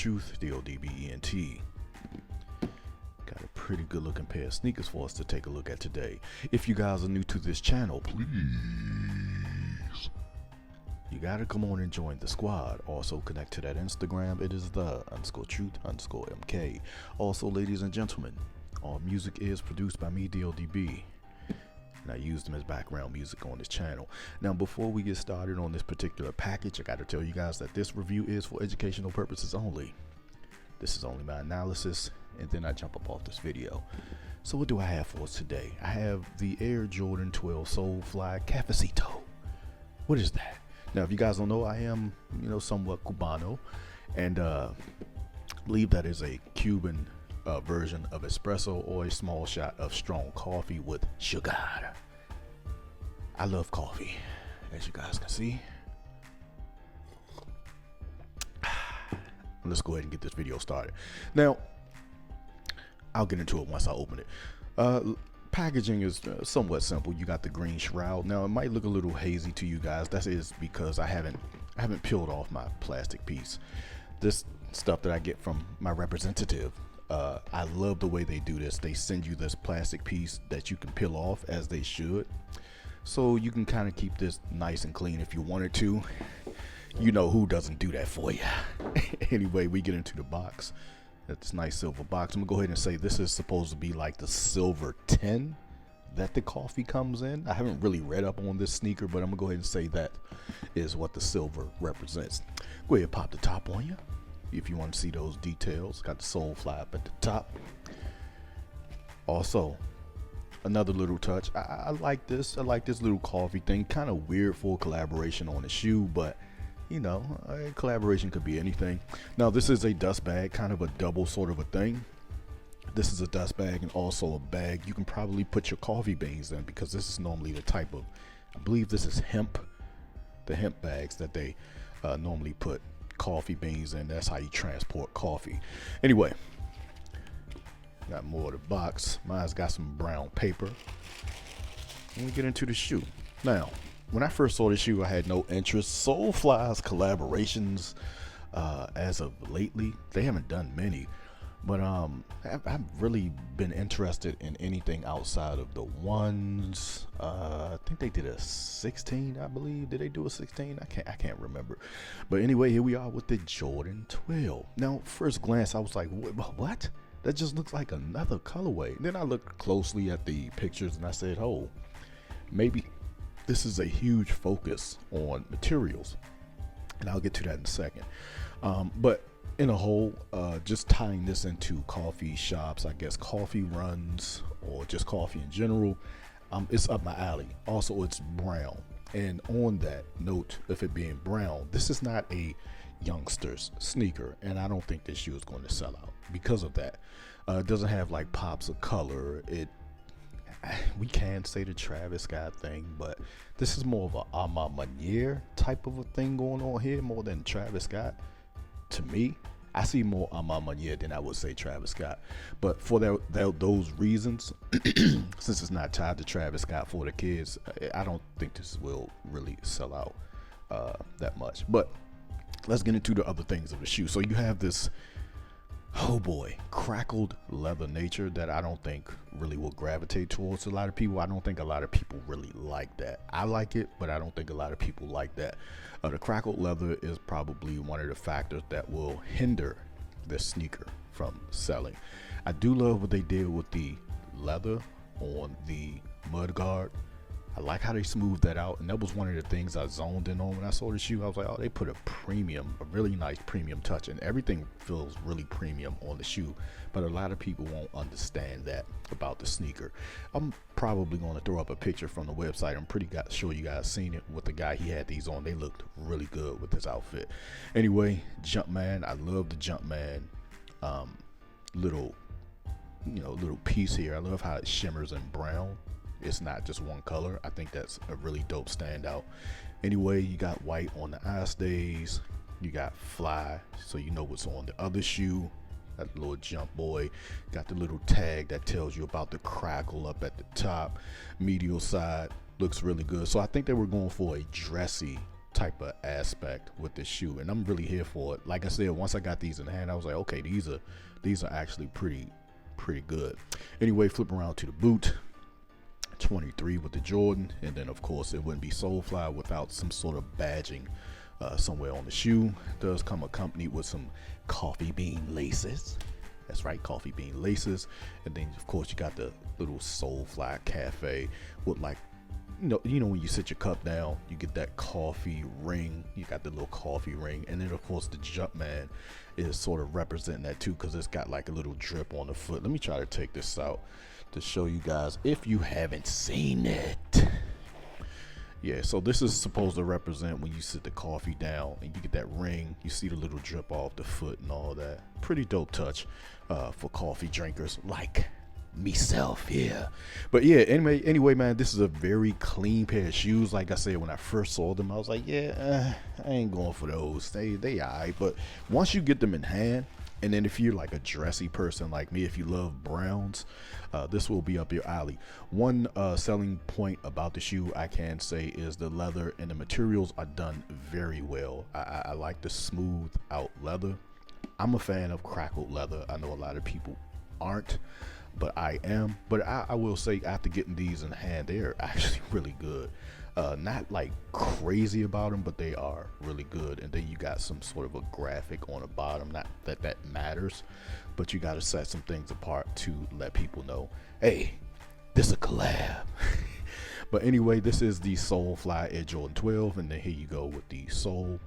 Truth, DODBENT. Got a pretty good looking pair of sneakers for us to take a look at today. If you guys are new to this channel, please, you gotta come on and join the squad. Also connect to that Instagram. It is the_truth_MK. Also, ladies and gentlemen, all music is produced by me, DODB. And I use them as background music on this channel. Now, before we get started on this particular package, I got to tell you guys that this review is for educational purposes only. This is only my analysis, and then I jump up off this video. So what do I have for us today? I have the Air Jordan 12 Solefly Cafecito. What is that? Now, if you guys don't know, I am, somewhat Cubano, and believe that is a Cuban version of espresso or a small shot of strong coffee with sugar. I love coffee, as you guys can see. Let's go ahead and get this video started. Now, I'll get into it once I open it. Packaging is somewhat simple. You got the green shroud. Now, it might look a little hazy to you guys. That is because I haven't peeled off my plastic piece. This stuff that I get from my representative, I love the way they do this. They send you this plastic piece that you can peel off, as they should, so you can kind of keep this nice and clean if you wanted to. You know who doesn't do that for you. Anyway, we get into the box. That's a nice silver box. I'm gonna go ahead and say this is supposed to be like the silver tin that the coffee comes in. I haven't really read up on this sneaker, but I'm gonna go ahead and say that is what the silver represents. Go ahead and pop the top on you if you want to see those details. Got the Solefly up at the top. Also, another little touch. I like this. I like this little coffee thing. Kind of weird for a collaboration on a shoe, but a collaboration could be anything. Now, this is a dust bag, kind of a double sort of a thing. This is a dust bag and also a bag you can probably put your coffee beans in, because this is normally the type of, I believe this is hemp, the hemp bags that they normally put coffee beans in. That's how you transport coffee. Anyway, got more of the box. Mine's got some brown paper. Let me get into the shoe. Now, when I first saw the shoe, I had no interest. Solefly's collaborations, as of lately, they haven't done many, but I've really been interested in anything outside of the ones. I think they did a 16, I believe. Did they do a 16? I can't remember. But anyway, here we are with the Jordan 12. Now, first glance, I was like, what? That just looks like another colorway. And then I looked closely at the pictures and I said, oh, maybe this is a huge focus on materials, and I'll get to that in a second. But in a whole, just tying this into coffee shops, I guess coffee runs or just coffee in general, it's up my alley. Also, it's brown, and on that note of it being brown, this is not a youngster's sneaker, and I don't think this shoe is going to sell out because of that. It doesn't have like pops of color. We can say the Travis Scott thing, but this is more of a ma maniere type of a thing going on here, more than Travis Scott. To me, I see more a ma maniere than I would say Travis Scott. But for those reasons, since it's not tied to Travis Scott for the kids, I don't think this will really sell out that much. But let's get into the other things of the shoe. So you have this, oh boy, crackled leather nature that I don't think really will gravitate towards a lot of people. I don't think a lot of people really like that. I like it, but I don't think a lot of people like that. The crackled leather is probably one of the factors that will hinder this sneaker from selling. I do love what they did with the leather on the mudguard. I like how they smoothed that out, and that was one of the things I zoned in on when I saw the shoe. I was like, oh, they put a really nice premium touch, and everything feels really premium on the shoe, but a lot of people won't understand that about the sneaker. I'm probably going to throw up a picture from the website. I'm pretty sure you guys seen it with the guy. He had these on. They looked really good with his outfit. Anyway, Jumpman, I love the Jumpman little piece here. I love how it shimmers in brown. It's not just one color. I think that's a really dope standout. Anyway, you got white on the eye stays. You got fly, so you know what's on the other shoe. That little jump boy. Got the little tag that tells you about the crackle up at the top. Medial side looks really good. So I think they were going for a dressy type of aspect with this shoe, and I'm really here for it. Like I said, once I got these in hand, I was like, okay, these are actually pretty good. Anyway, flip around to the boot. 23 with the Jordan, and then of course it wouldn't be Solefly without some sort of badging somewhere on the shoe. It does come accompanied with some coffee bean laces. That's right, coffee bean laces. And then of course you got the little Solefly cafe with, like, you know when you sit your cup down, you get that coffee ring. You got the little coffee ring, and then of course the Jumpman is sort of representing that too, because it's got like a little drip on the foot. Let me try to take this out to show you guys if you haven't seen it. Yeah, so this is supposed to represent when you sit the coffee down and you get that ring, you see the little drip off the foot and all that. Pretty dope touch for coffee drinkers like myself here. But yeah, anyway man, this is a very clean pair of shoes. Like I said, when I first saw them, I was like, yeah, I ain't going for those. They alright. But once you get them in hand, and then if you're like a dressy person like me, if you love browns, this will be up your alley. One selling point about the shoe I can say is the leather and the materials are done very well. I like the smooth out leather. I'm a fan of crackled leather. I know a lot of people aren't, but I am. But I will say, after getting these in hand, they are actually really good. Not like crazy about them, but they are really good. And then you got some sort of a graphic on the bottom. Not that that matters, but you got to set some things apart to let people know, hey, this is a collab. But anyway, this is the Solefly Air Jordan 12, and then here you go with the sole.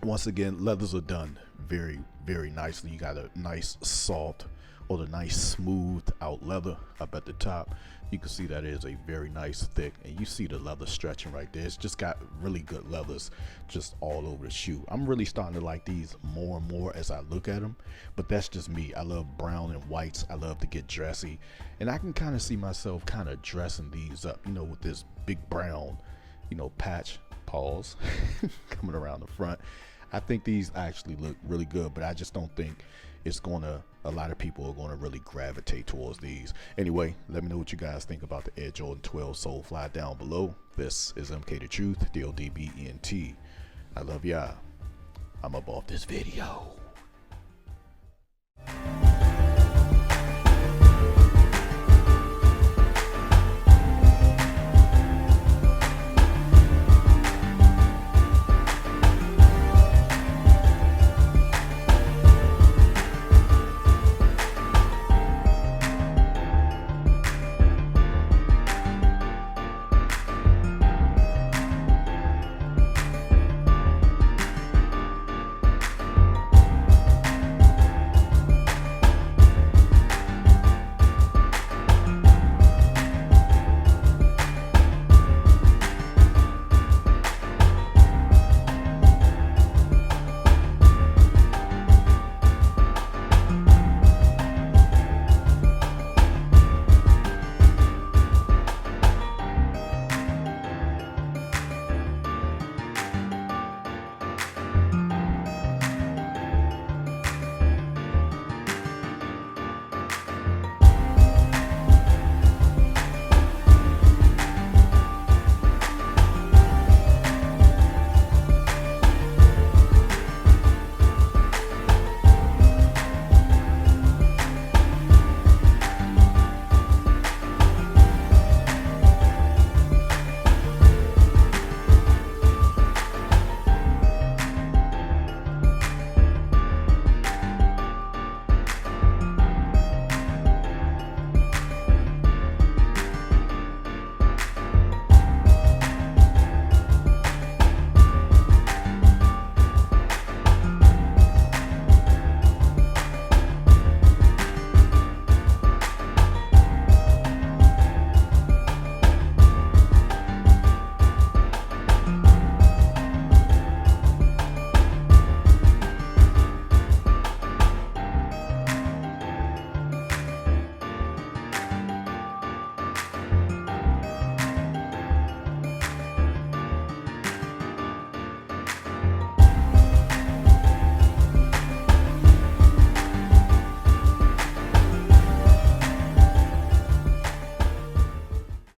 Once again, leathers are done very, very nicely. You got a nice soft, or the nice smooth out leather up at the top. You can see that it is a very nice thick, and you see the leather stretching right there. It's just got really good leathers just all over the shoe. I'm really starting to like these more and more as I look at them, but that's just me. I love brown and whites. I love to get dressy, and I can kind of see myself kind of dressing these up, you know, with this big brown, you know, patch, pause, coming around the front. I think these actually look really good, but I just don't think it's gonna, a lot of people are gonna really gravitate towards these. Anyway, let me know what you guys think about the Air Jordan 12 Solefly down below. This is MK the Truth, DODBENT. I love y'all. I'm up off this video.